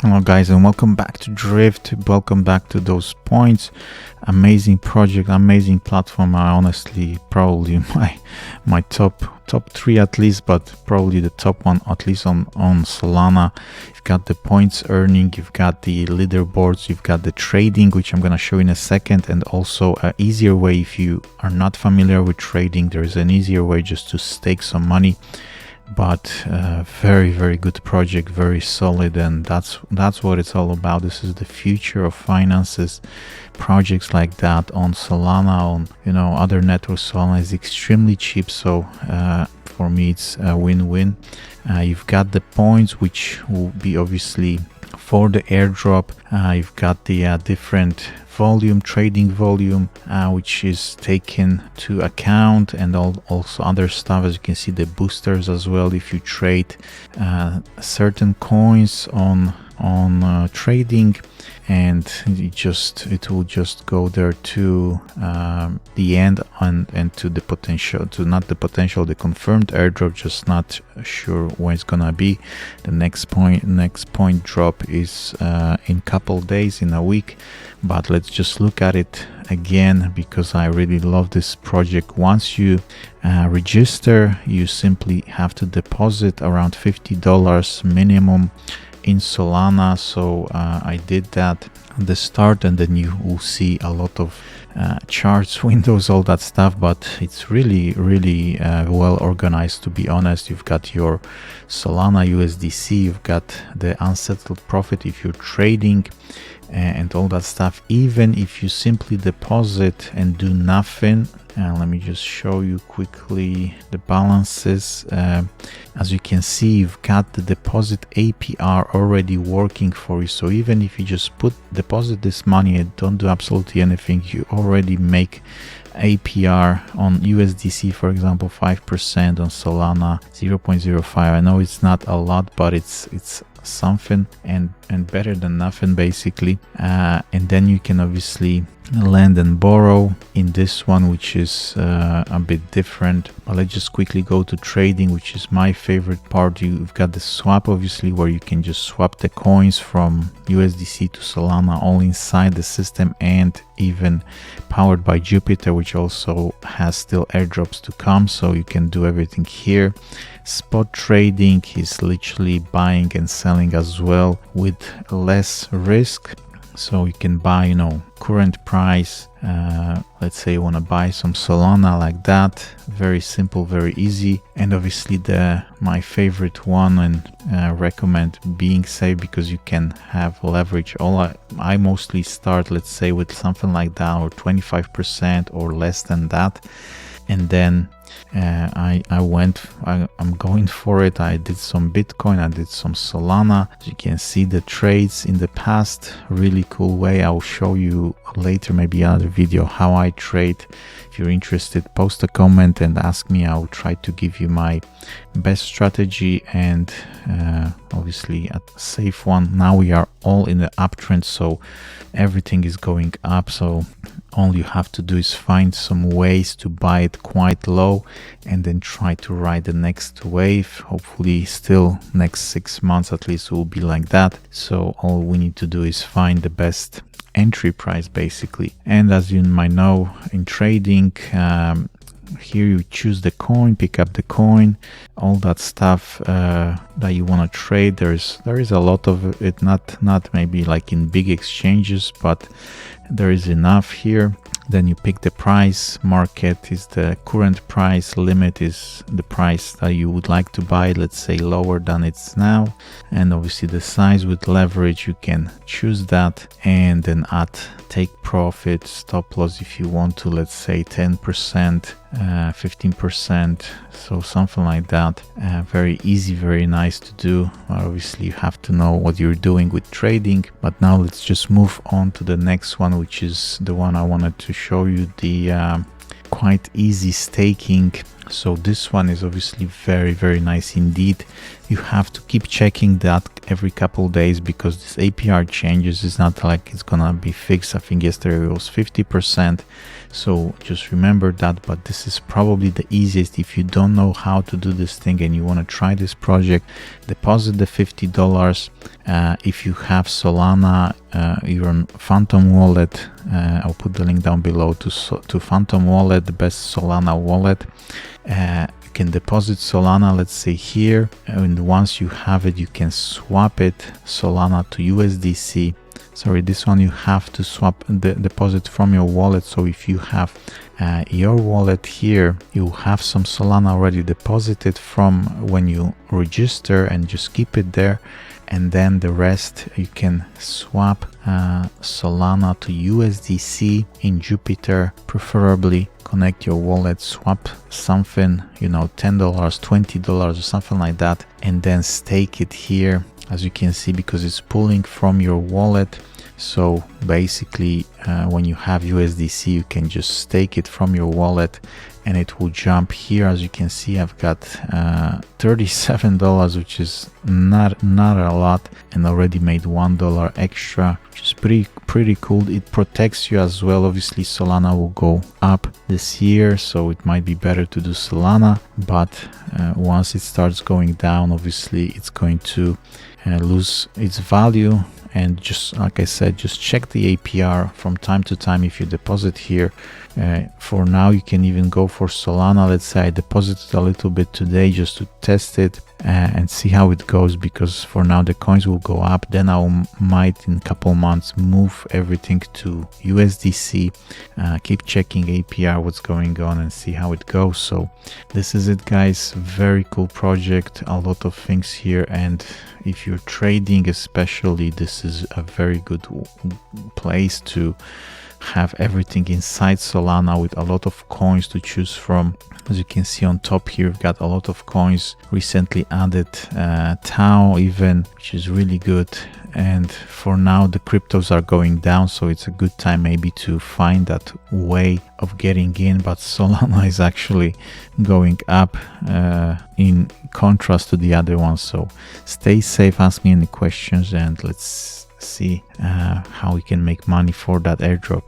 Hello guys, and welcome back to Drift. Welcome back to Those Points. Amazing project, amazing platform. I honestly probably my top three at least, but probably the top one at least on Solana. You've got the points earning, you've got the leaderboards, you've got the trading, which I'm gonna show in a second, and also an easier way if you are not familiar with trading. There is an easier way just to stake some money. But very good project, very solid, and that's what it's all about. This is the future of finances. Projects like that on Solana, on other networks. Solana is extremely cheap, so for me it's a win-win. You've got the points, which will be obviously for the airdrop. You've got the different trading volume, which is taken to account, and also other stuff. As you can see, the boosters as well. If you trade certain coins on trading, and it will just go there to the end and to the potential, the confirmed airdrop. Just not sure when it's gonna be. The next point drop is in couple days, in a week. But let's just look at it again, because I really love this project. Once you register, you simply have to deposit around $50 minimum in Solana. So I did that at the start, and then you will see a lot of charts, windows, all that stuff. But it's really well organized, to be honest. You've got your Solana USDC, you've got the unsettled profit if you're trading, and all that stuff. Even if you simply deposit and do nothing, let me just show you quickly the balances. As you can see, you've got the deposit APR already working for you. So even if you just deposit this money and don't do absolutely anything, you already make APR on USDC, for example, 5%, on Solana 0.05. I know it's not a lot, but it's something, and better than nothing, basically. And then you can obviously lend and borrow in this one, which is a bit different. But let's just quickly go to trading, which is my favorite part. You've got the swap, obviously, where you can just swap the coins from USDC to Solana all inside the system, and even powered by Jupiter, which also has still airdrops to come, so you can do everything here. Spot trading is literally buying and selling as well, with less risk. So you can buy, current price. Let's say you want to buy some Solana, like that. Very simple, very easy. And obviously my favorite one, and recommend being safe, because you can have leverage. I mostly start, let's say, with something like that, or 25% or less than that. And then I'm going for it. I did some Bitcoin, I did some Solana. As you can see the trades in the past, really cool way. I'll show you later, maybe another video, how I trade. If you're interested, post a comment and ask me. I'll try to give you my best strategy, and obviously a safe one. Now we are all in the uptrend, so everything is going up. So all you have to do is find some ways to buy it quite low, and then try to ride the next wave. Hopefully still next 6 months at least will be like that. So all we need to do is find the best entry price, basically. And as you might know, in trading, here you choose the coin, pick up the coin, all that stuff that you want to trade. There is a lot of it, not maybe like in big exchanges, but there is enough here. Then you pick the price. Market is the current price, limit is the price that you would like to buy, let's say lower than it's now. And obviously the size with leverage, you can choose that, and then take profit, stop loss if you want to, let's say 10%, 15%, so something like that. Very easy, very nice to do. Obviously you have to know what you're doing with trading. But now let's just move on to the next one, which is the one I wanted to show you, the quite easy staking So this one is obviously very nice indeed. You have to keep checking that every couple days because this APR changes. It's not like it's gonna be fixed. I think yesterday it was 50%, so just remember that. But this is probably the easiest if you don't know how to do this thing and you want to try this project. Deposit the $50. If you have Solana, you're on Phantom wallet, I'll put the link down below to Phantom wallet, the best Solana wallet. You can deposit Solana, let's say here, and once you have it, you can swap it Solana to USDC. Sorry, this one you have to swap the deposit from your wallet. So if you have your wallet here, you have some Solana already deposited from when you register, and just keep it there. And then the rest you can swap Solana to USDC in Jupiter, preferably connect your wallet, swap something, you know, $10, $20 or something like that, and then stake it here, as you can see, because it's pulling from your wallet. So basically when you have USDC, you can just stake it from your wallet and it will jump here. As you can see, I've got $37, which is not a lot, and already made $1 extra, which is pretty cool. It protects you as well. Obviously Solana will go up this year, so it might be better to do Solana, but once it starts going down, obviously it's going to lose its value. And just like I said, just check the APR from time to time if you deposit here. For now, you can even go for Solana. Let's say I deposited a little bit today just to test it and see how it goes, because for now the coins will go up. Then I might in a couple months move everything to USDC. Keep checking APR, what's going on, and see how it goes. So this is it, guys. Very cool project, a lot of things here, and if you're trading especially, this is a very good place to have everything inside Solana with a lot of coins to choose from. As you can see on top here, we've got a lot of coins, recently added Tau even, which is really good. And for now the cryptos are going down, so it's a good time maybe to find that way of getting in. But Solana is actually going up in contrast to the other ones. So stay safe, ask me any questions, and let's see how we can make money for that airdrop.